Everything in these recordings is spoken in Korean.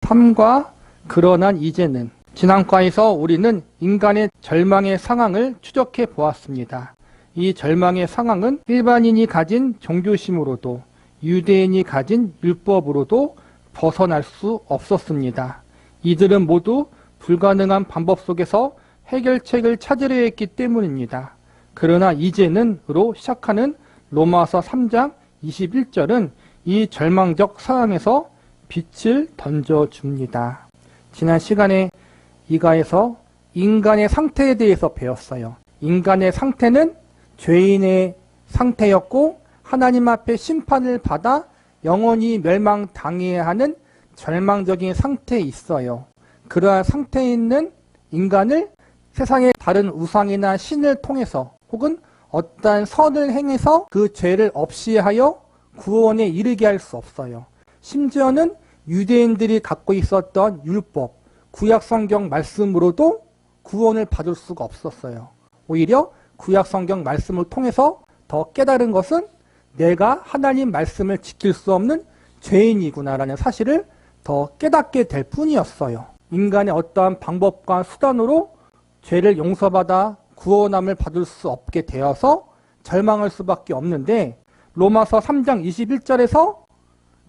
3과 그러나 이제는. 지난과에서 우리는 인간의 절망의 상황을 추적해 보았습니다. 이 절망의 상황은 일반인이 가진 종교심으로도 유대인이 가진 율법으로도 벗어날 수 없었습니다. 이들은 모두 불가능한 방법 속에서 해결책을 찾으려 했기 때문입니다. 그러나 이제는으로 시작하는 로마서 3장 21절은 이 절망적 상황에서 빛을 던져줍니다. 지난 시간에 이가에서 인간의 상태에 대해서 배웠어요. 인간의 상태는 죄인의 상태였고 하나님 앞에 심판을 받아 영원히 멸망당해야 하는 절망적인 상태에 있어요. 그러한 상태에 있는 인간을 세상의 다른 우상이나 신을 통해서 혹은 어떠한 선을 행해서 그 죄를 없이 하여 구원에 이르게 할 수 없어요. 심지어는 유대인들이 갖고 있었던 율법, 구약성경 말씀으로도 구원을 받을 수가 없었어요. 오히려 구약성경 말씀을 통해서 더 깨달은 것은 내가 하나님 말씀을 지킬 수 없는 죄인이구나라는 사실을 더 깨닫게 될 뿐이었어요. 인간의 어떠한 방법과 수단으로 죄를 용서받아 구원함을 받을 수 없게 되어서 절망할 수밖에 없는데 로마서 3장 21절에서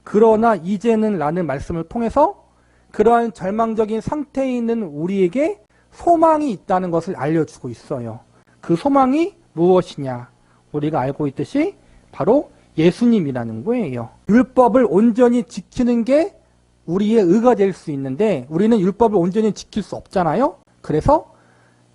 그러나 이제는 라는 말씀을 통해서 그러한 절망적인 상태에 있는 우리에게 소망이 있다는 것을 알려주고 있어요. 그 소망이 무엇이냐? 우리가 알고 있듯이 바로 예수님이라는 거예요. 율법을 온전히 지키는 게 우리의 의가 될 수 있는데 우리는 율법을 온전히 지킬 수 없잖아요. 그래서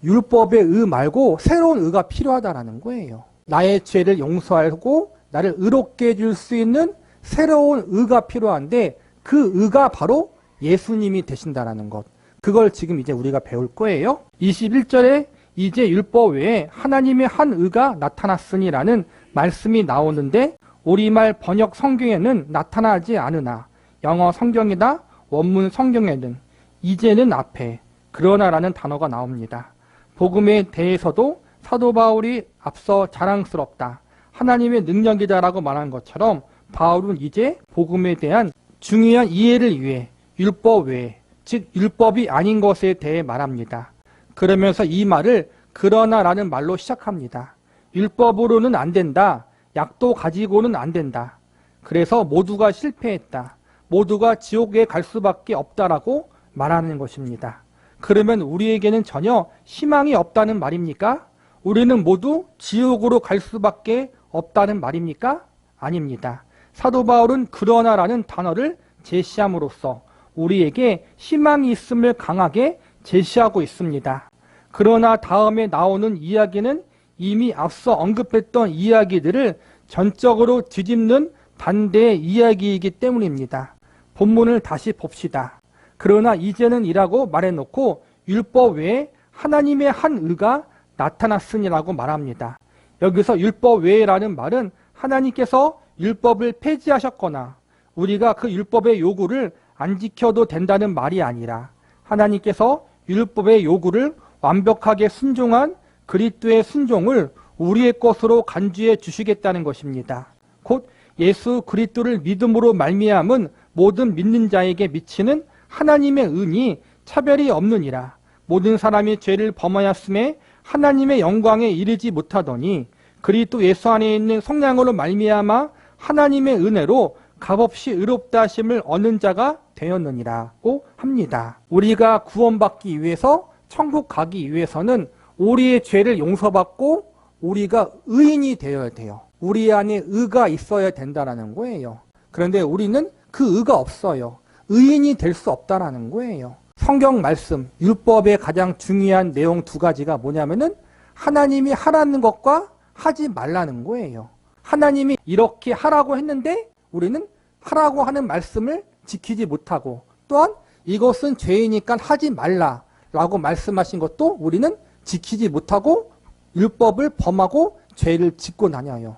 율법의 의 말고 새로운 의가 필요하다는 거예요. 나의 죄를 용서하고 나를 의롭게 해줄 수 있는 새로운 의가 필요한데 그 의가 바로 예수님이 되신다는 것. 그걸 지금 이제 우리가 배울 거예요. 21절에 이제 율법 외에 하나님의 한 의가 나타났으니라는 말씀이 나오는데 우리말 번역 성경에는 나타나지 않으나 영어 성경이나 원문 성경에는 이제는 앞에 그러나라는 단어가 나옵니다. 복음에 대해서도 사도 바울이 앞서 자랑스럽다, 하나님의 능력이다라고 말한 것처럼 바울은 이제 복음에 대한 중요한 이해를 위해 율법 외에, 즉 율법이 아닌 것에 대해 말합니다. 그러면서 이 말을 그러나라는 말로 시작합니다. 율법으로는 안 된다. 약도 가지고는 안 된다. 그래서 모두가 실패했다. 모두가 지옥에 갈 수밖에 없다라고 말하는 것입니다. 그러면 우리에게는 전혀 희망이 없다는 말입니까? 우리는 모두 지옥으로 갈 수밖에 없다는 말입니까? 아닙니다. 사도 바울은 그러나라는 단어를 제시함으로써 우리에게 희망이 있음을 강하게 제시하고 있습니다. 그러나 다음에 나오는 이야기는 이미 앞서 언급했던 이야기들을 전적으로 뒤집는 반대의 이야기이기 때문입니다. 본문을 다시 봅시다. 그러나 이제는 이라고 말해놓고 율법 외에 하나님의 한 의가 나타났으니라고 말합니다. 여기서 율법 외에라는 말은 하나님께서 율법을 폐지하셨거나 우리가 그 율법의 요구를 안 지켜도 된다는 말이 아니라 하나님께서 율법의 요구를 완벽하게 순종한 그리스도의 순종을 우리의 것으로 간주해 주시겠다는 것입니다. 곧 예수 그리스도를 믿음으로 말미암은 모든 믿는 자에게 미치는 하나님의 은이 차별이 없느니라. 모든 사람이 죄를 범하였음에 하나님의 영광에 이르지 못하더니 그리스도 예수 안에 있는 성령으로 말미암아 하나님의 은혜로 값없이 의롭다 하심을 얻는 자가 되었느니라고 합니다. 우리가 구원받기 위해서 천국 가기 위해서는 우리의 죄를 용서받고 우리가 의인이 되어야 돼요. 우리 안에 의가 있어야 된다는 거예요. 그런데 우리는 그 의가 없어요. 의인이 될 수 없다는 거예요. 성경 말씀, 율법의 가장 중요한 내용 두 가지가 뭐냐면은 하나님이 하라는 것과 하지 말라는 거예요. 하나님이 이렇게 하라고 했는데 우리는 하라고 하는 말씀을 지키지 못하고 또한 이것은 죄이니까 하지 말라라고 말씀하신 것도 우리는 지키지 못하고 율법을 범하고 죄를 짓고 다녀요.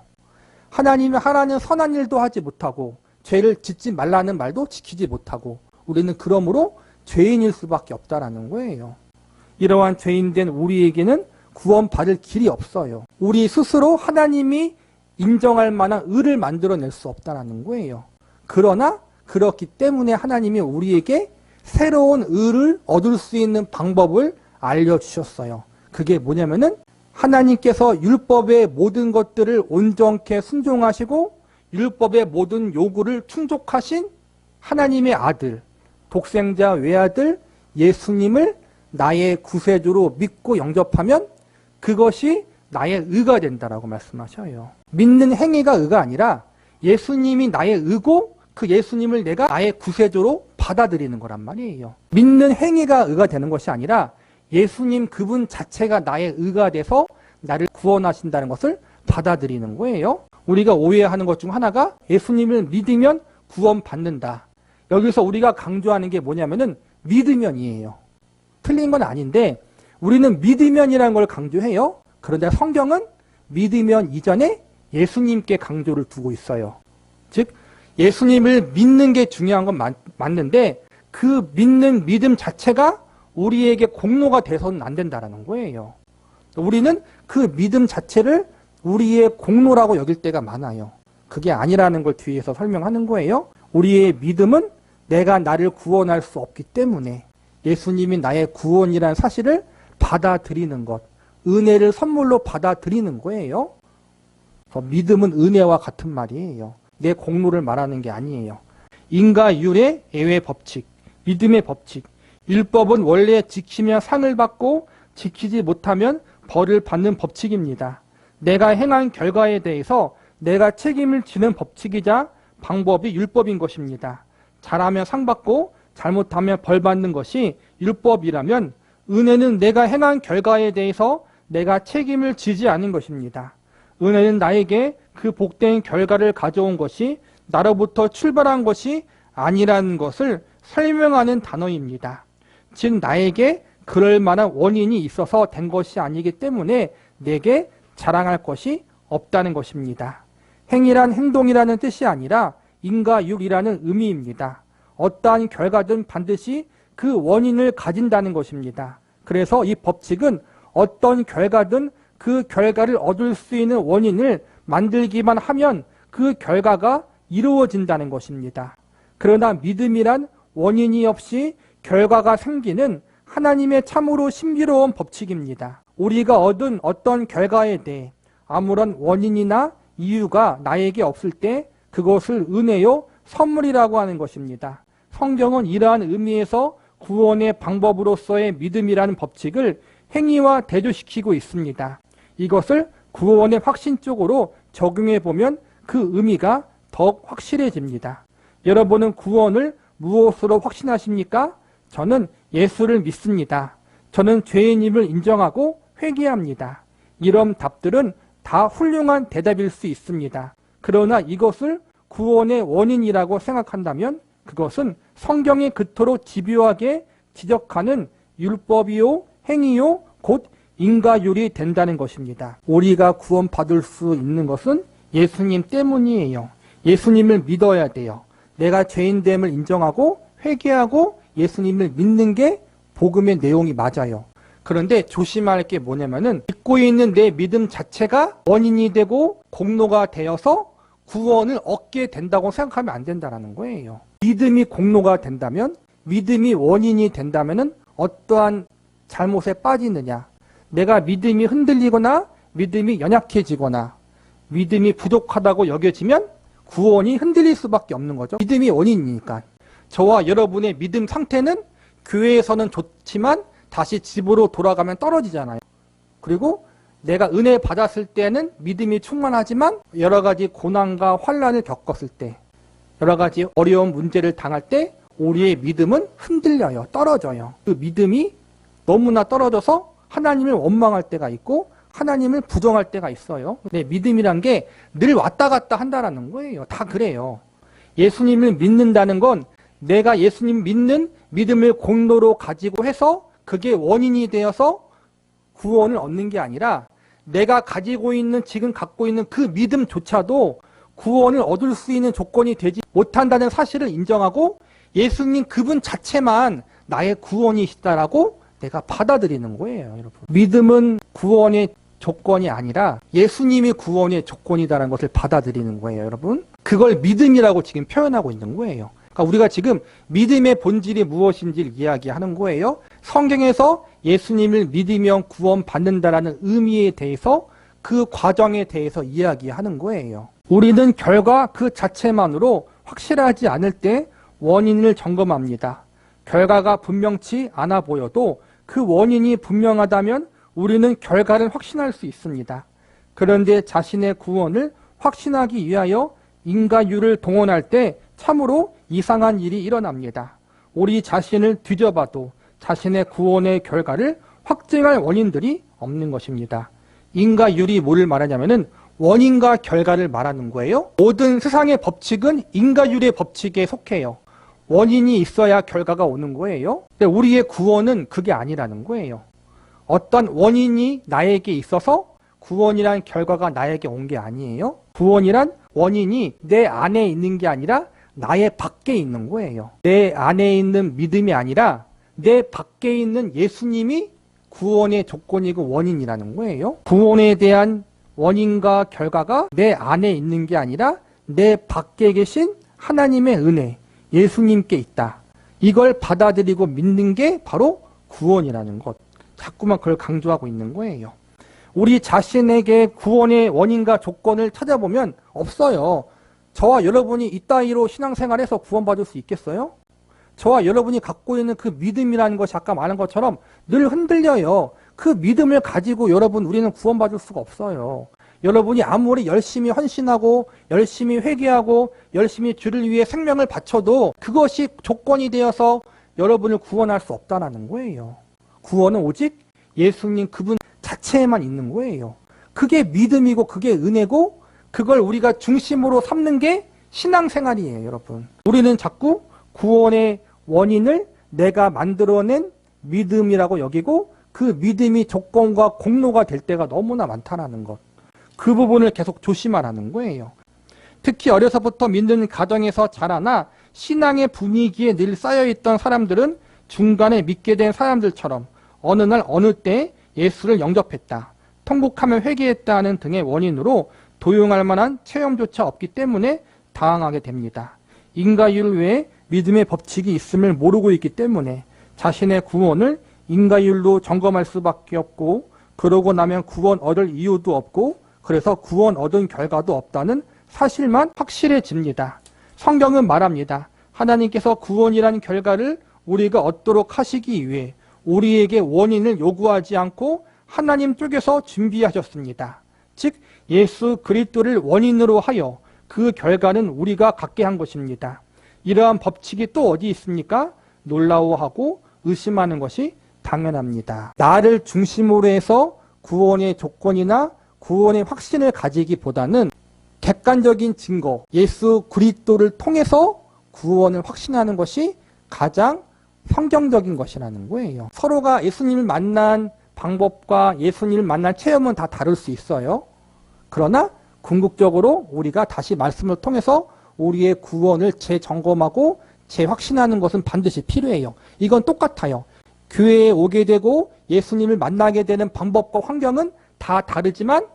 하나님이 하라는 선한 일도 하지 못하고 죄를 짓지 말라는 말도 지키지 못하고 우리는 그러므로 죄인일 수밖에 없다라는 거예요. 이러한 죄인된 우리에게는 구원받을 길이 없어요. 우리 스스로 하나님이 인정할 만한 의를 만들어낼 수 없다는 거예요. 그러나 그렇기 때문에 하나님이 우리에게 새로운 의를 얻을 수 있는 방법을 알려주셨어요. 그게 뭐냐면은 하나님께서 율법의 모든 것들을 온전케 순종하시고 율법의 모든 요구를 충족하신 하나님의 아들, 독생자 외아들 예수님을 나의 구세주로 믿고 영접하면 그것이 나의 의가 된다라고 말씀하셔요. 믿는 행위가 의가 아니라 예수님이 나의 의고 그 예수님을 내가 나의 구세주로 받아들이는 거란 말이에요. 믿는 행위가 의가 되는 것이 아니라 예수님 그분 자체가 나의 의가 돼서 나를 구원하신다는 것을 받아들이는 거예요. 우리가 오해하는 것 중 하나가 예수님을 믿으면 구원받는다. 여기서 우리가 강조하는 게 뭐냐면은 믿으면이에요. 틀린 건 아닌데 우리는 믿으면이라는 걸 강조해요. 그런데 성경은 믿으면 이전에 예수님께 강조를 두고 있어요. 즉 예수님을 믿는 게 중요한 건 맞는데 그 믿는 믿음 자체가 우리에게 공로가 돼서는 안 된다는 거예요. 우리는 그 믿음 자체를 우리의 공로라고 여길 때가 많아요. 그게 아니라는 걸 뒤에서 설명하는 거예요. 우리의 믿음은 내가 나를 구원할 수 없기 때문에 예수님이 나의 구원이라는 사실을 받아들이는 것, 은혜를 선물로 받아들이는 거예요. 믿음은 은혜와 같은 말이에요. 내 공로를 말하는 게 아니에요. 인과율의 예외 법칙, 믿음의 법칙. 율법은 원래 지키면 상을 받고 지키지 못하면 벌을 받는 법칙입니다. 내가 행한 결과에 대해서 내가 책임을 지는 법칙이자 방법이 율법인 것입니다. 잘하면 상 받고 잘못하면 벌 받는 것이 율법이라면 은혜는 내가 행한 결과에 대해서 내가 책임을 지지 않은 것입니다. 은혜는 나에게 그 복된 결과를 가져온 것이 나로부터 출발한 것이 아니라는 것을 설명하는 단어입니다. 즉 나에게 그럴 만한 원인이 있어서 된 것이 아니기 때문에 내게 자랑할 것이 없다는 것입니다. 행위란 행동이라는 뜻이 아니라 인과율이라는 의미입니다. 어떠한 결과든 반드시 그 원인을 가진다는 것입니다. 그래서 이 법칙은 어떤 결과든 그 결과를 얻을 수 있는 원인을 만들기만 하면 그 결과가 이루어진다는 것입니다. 그러나 믿음이란 원인이 없이 결과가 생기는 하나님의 참으로 신비로운 법칙입니다. 우리가 얻은 어떤 결과에 대해 아무런 원인이나 이유가 나에게 없을 때 그것을 은혜요, 선물이라고 하는 것입니다. 성경은 이러한 의미에서 구원의 방법으로서의 믿음이라는 법칙을 행위와 대조시키고 있습니다. 이것을 구원의 확신 쪽으로 적용해 보면 그 의미가 더욱 확실해집니다. 여러분은 구원을 무엇으로 확신하십니까? 저는 예수를 믿습니다. 저는 죄인임을 인정하고 회개합니다. 이런 답들은 다 훌륭한 대답일 수 있습니다. 그러나 이것을 구원의 원인이라고 생각한다면 그것은 성경이 그토록 집요하게 지적하는 율법이요, 행위요, 곧 인과율이 된다는 것입니다. 우리가 구원받을 수 있는 것은 예수님 때문이에요. 예수님을 믿어야 돼요. 내가 죄인됨을 인정하고 회개하고 예수님을 믿는 게 복음의 내용이 맞아요. 그런데 조심할 게 뭐냐면은 믿고 있는 내 믿음 자체가 원인이 되고 공로가 되어서 구원을 얻게 된다고 생각하면 안 된다는 거예요. 믿음이 공로가 된다면, 믿음이 원인이 된다면은 어떠한 잘못에 빠지느냐, 내가 믿음이 흔들리거나 믿음이 연약해지거나 믿음이 부족하다고 여겨지면 구원이 흔들릴 수밖에 없는 거죠. 믿음이 원인이니까. 저와 여러분의 믿음 상태는 교회에서는 좋지만 다시 집으로 돌아가면 떨어지잖아요. 그리고 내가 은혜 받았을 때는 믿음이 충만하지만 여러 가지 고난과 환난을 겪었을 때, 여러 가지 어려운 문제를 당할 때 우리의 믿음은 흔들려요. 떨어져요. 그 믿음이 너무나 떨어져서 하나님을 원망할 때가 있고 하나님을 부정할 때가 있어요. 근데 믿음이란 게 늘 왔다 갔다 한다는 거예요. 다 그래요. 예수님을 믿는다는 건 내가 예수님 믿는 믿음을 공로로 가지고 해서 그게 원인이 되어서 구원을 얻는 게 아니라 내가 가지고 있는, 지금 갖고 있는 그 믿음조차도 구원을 얻을 수 있는 조건이 되지 못한다는 사실을 인정하고 예수님 그분 자체만 나의 구원이시다라고 내가 받아들이는 거예요, 여러분. 믿음은 구원의 조건이 아니라 예수님이 구원의 조건이다라는 것을 받아들이는 거예요, 여러분. 그걸 믿음이라고 지금 표현하고 있는 거예요. 그러니까 우리가 지금 믿음의 본질이 무엇인지를 이야기하는 거예요. 성경에서 예수님을 믿으면 구원받는다라는 의미에 대해서 그 과정에 대해서 이야기하는 거예요. 우리는 결과 그 자체만으로 확실하지 않을 때 원인을 점검합니다. 결과가 분명치 않아 보여도 그 원인이 분명하다면 우리는 결과를 확신할 수 있습니다. 그런데 자신의 구원을 확신하기 위하여 인과율을 동원할 때 참으로 이상한 일이 일어납니다. 우리 자신을 뒤져봐도 자신의 구원의 결과를 확증할 원인들이 없는 것입니다. 인과율이 뭐를 말하냐면은 원인과 결과를 말하는 거예요. 모든 세상의 법칙은 인과율의 법칙에 속해요. 원인이 있어야 결과가 오는 거예요. 근데 우리의 구원은 그게 아니라는 거예요. 어떤 원인이 나에게 있어서 구원이란 결과가 나에게 온 게 아니에요. 구원이란 원인이 내 안에 있는 게 아니라 나의 밖에 있는 거예요. 내 안에 있는 믿음이 아니라 내 밖에 있는 예수님이 구원의 조건이고 원인이라는 거예요. 구원에 대한 원인과 결과가 내 안에 있는 게 아니라 내 밖에 계신 하나님의 은혜, 예수님께 있다. 이걸 받아들이고 믿는 게 바로 구원이라는 것. 자꾸만 그걸 강조하고 있는 거예요. 우리 자신에게 구원의 원인과 조건을 찾아보면 없어요. 저와 여러분이 이따위로 신앙생활에서 구원받을 수 있겠어요? 저와 여러분이 갖고 있는 그 믿음이라는 것이 아까 말한 것처럼 늘 흔들려요. 그 믿음을 가지고 여러분 우리는 구원받을 수가 없어요. 여러분이 아무리 열심히 헌신하고 열심히 회개하고 열심히 주를 위해 생명을 바쳐도 그것이 조건이 되어서 여러분을 구원할 수 없다는 거예요. 구원은 오직 예수님 그분 자체에만 있는 거예요. 그게 믿음이고 그게 은혜고 그걸 우리가 중심으로 삼는 게 신앙생활이에요, 여러분. 우리는 자꾸 구원의 원인을 내가 만들어낸 믿음이라고 여기고 그 믿음이 조건과 공로가 될 때가 너무나 많다는 것. 그 부분을 계속 조심하라는 거예요. 특히 어려서부터 믿는 가정에서 자라나 신앙의 분위기에 늘 쌓여있던 사람들은 중간에 믿게 된 사람들처럼 어느 날 어느 때 예수를 영접했다, 통곡하며 회개했다 하는 등의 원인으로 도용할 만한 체험조차 없기 때문에 당황하게 됩니다. 인과율 외에 믿음의 법칙이 있음을 모르고 있기 때문에 자신의 구원을 인과율로 점검할 수밖에 없고 그러고 나면 구원 얻을 이유도 없고 그래서 구원 얻은 결과도 없다는 사실만 확실해집니다. 성경은 말합니다. 하나님께서 구원이라는 결과를 우리가 얻도록 하시기 위해 우리에게 원인을 요구하지 않고 하나님 쪽에서 준비하셨습니다. 즉 예수 그리스도를 원인으로 하여 그 결과는 우리가 갖게 한 것입니다. 이러한 법칙이 또 어디 있습니까? 놀라워하고 의심하는 것이 당연합니다. 나를 중심으로 해서 구원의 조건이나 구원의 확신을 가지기보다는 객관적인 증거, 예수 그리스도를 통해서 구원을 확신하는 것이 가장 성경적인 것이라는 거예요. 서로가 예수님을 만난 방법과 예수님을 만난 체험은 다 다를 수 있어요. 그러나 궁극적으로 우리가 다시 말씀을 통해서 우리의 구원을 재점검하고 재확신하는 것은 반드시 필요해요. 이건 똑같아요. 교회에 오게 되고 예수님을 만나게 되는 방법과 환경은 다 다르지만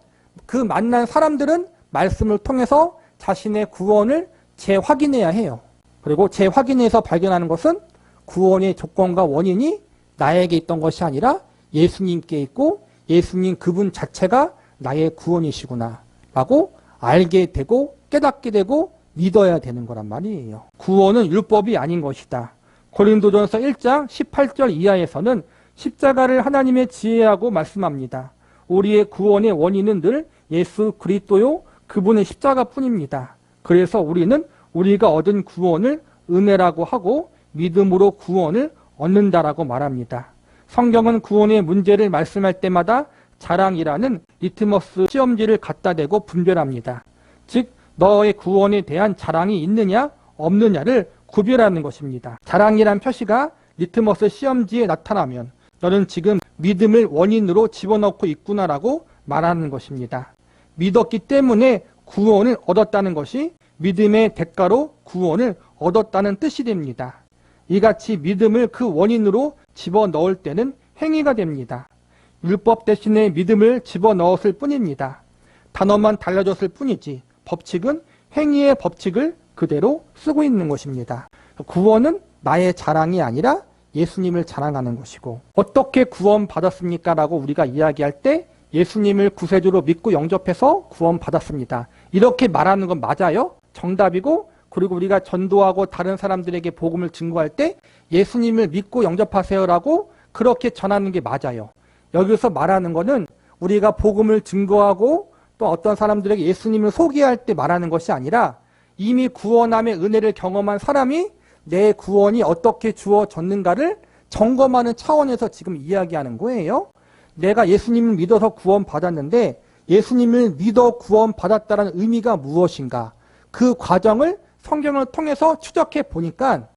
그 만난 사람들은 말씀을 통해서 자신의 구원을 재확인해야 해요. 그리고 재확인해서 발견하는 것은 구원의 조건과 원인이 나에게 있던 것이 아니라 예수님께 있고 예수님 그분 자체가 나의 구원이시구나 라고 알게 되고 깨닫게 되고 믿어야 되는 거란 말이에요. 구원은 율법이 아닌 것이다. 고린도전서 1장 18절 이하에서는 십자가를 하나님의 지혜라고 말씀합니다. 우리의 구원의 원인은 늘 예수 그리스도요 그분의 십자가뿐입니다. 그래서 우리는 우리가 얻은 구원을 은혜라고 하고 믿음으로 구원을 얻는다라고 말합니다. 성경은 구원의 문제를 말씀할 때마다 자랑이라는 리트머스 시험지를 갖다 대고 분별합니다. 즉 너의 구원에 대한 자랑이 있느냐 없느냐를 구별하는 것입니다. 자랑이란 표시가 리트머스 시험지에 나타나면 너는 지금 믿음을 원인으로 집어넣고 있구나라고 말하는 것입니다. 믿었기 때문에 구원을 얻었다는 것이 믿음의 대가로 구원을 얻었다는 뜻이 됩니다. 이같이 믿음을 그 원인으로 집어넣을 때는 행위가 됩니다. 율법 대신에 믿음을 집어넣었을 뿐입니다. 단어만 달라졌을 뿐이지 법칙은 행위의 법칙을 그대로 쓰고 있는 것입니다. 구원은 나의 자랑이 아니라 예수님을 자랑하는 것이고, 어떻게 구원받았습니까? 라고 우리가 이야기할 때 예수님을 구세주로 믿고 영접해서 구원받았습니다. 이렇게 말하는 건 맞아요? 정답이고, 그리고 우리가 전도하고 다른 사람들에게 복음을 증거할 때 예수님을 믿고 영접하세요라고 그렇게 전하는 게 맞아요. 여기서 말하는 거는 우리가 복음을 증거하고 또 어떤 사람들에게 예수님을 소개할 때 말하는 것이 아니라 이미 구원함의 은혜를 경험한 사람이 내 구원이 어떻게 주어졌는가를 점검하는 차원에서 지금 이야기하는 거예요. 내가 예수님을 믿어서 구원받았는데 예수님을 믿어 구원받았다는 의미가 무엇인가? 그 과정을 성경을 통해서 추적해 보니까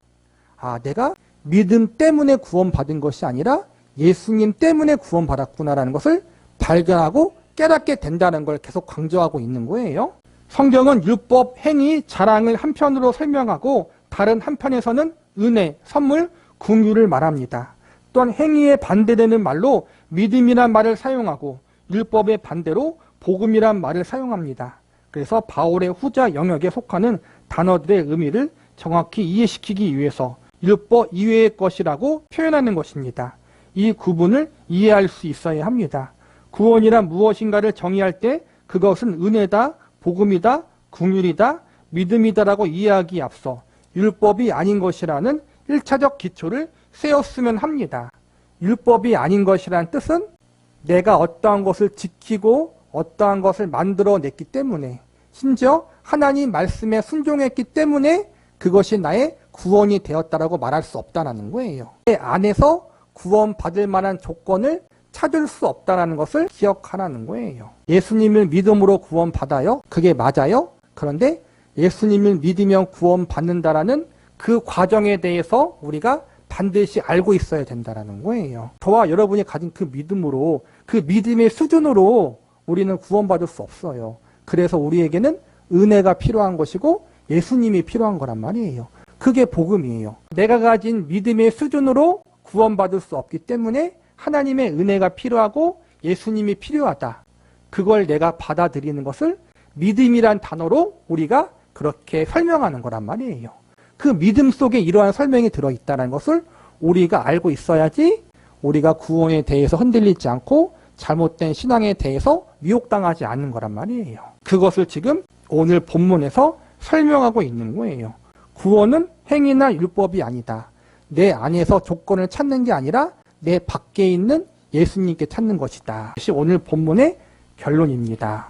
내가 믿음 때문에 구원받은 것이 아니라 예수님 때문에 구원받았구나라는 것을 발견하고 깨닫게 된다는 걸 계속 강조하고 있는 거예요. 성경은 율법, 행위, 자랑을 한편으로 설명하고 다른 한편에서는 은혜, 선물, 긍휼을 말합니다. 또한 행위에 반대되는 말로 믿음이란 말을 사용하고 율법의 반대로 복음이란 말을 사용합니다. 그래서 바울의 후자 영역에 속하는 단어들의 의미를 정확히 이해시키기 위해서 율법 이외의 것이라고 표현하는 것입니다. 이 구분을 이해할 수 있어야 합니다. 구원이란 무엇인가를 정의할 때 그것은 은혜다, 복음이다, 긍휼이다, 믿음이다라고 이해하기에 앞서 율법이 아닌 것이라는 1차적 기초를 세웠으면 합니다. 율법이 아닌 것이라는 뜻은 내가 어떠한 것을 지키고 어떠한 것을 만들어냈기 때문에 심지어 하나님 말씀에 순종했기 때문에 그것이 나의 구원이 되었다라고 말할 수 없다는 거예요. 내 안에서 구원받을 만한 조건을 찾을 수 없다는 것을 기억하라는 거예요. 예수님을 믿음으로 구원받아요? 그게 맞아요? 그런데 예수님을 믿으면 구원받는다라는 그 과정에 대해서 우리가 반드시 알고 있어야 된다는 거예요. 저와 여러분이 가진 그 믿음으로, 그 믿음의 수준으로 우리는 구원받을 수 없어요. 그래서 우리에게는 은혜가 필요한 것이고 예수님이 필요한 거란 말이에요. 그게 복음이에요. 내가 가진 믿음의 수준으로 구원받을 수 없기 때문에 하나님의 은혜가 필요하고 예수님이 필요하다. 그걸 내가 받아들이는 것을 믿음이란 단어로 우리가 그렇게 설명하는 거란 말이에요. 그 믿음 속에 이러한 설명이 들어있다는 것을 우리가 알고 있어야지 우리가 구원에 대해서 흔들리지 않고 잘못된 신앙에 대해서 미혹당하지 않는 거란 말이에요. 그것을 지금 오늘 본문에서 설명하고 있는 거예요. 구원은 행위나 율법이 아니다. 내 안에서 조건을 찾는 게 아니라 내 밖에 있는 예수님께 찾는 것이다. 이것이 오늘 본문의 결론입니다.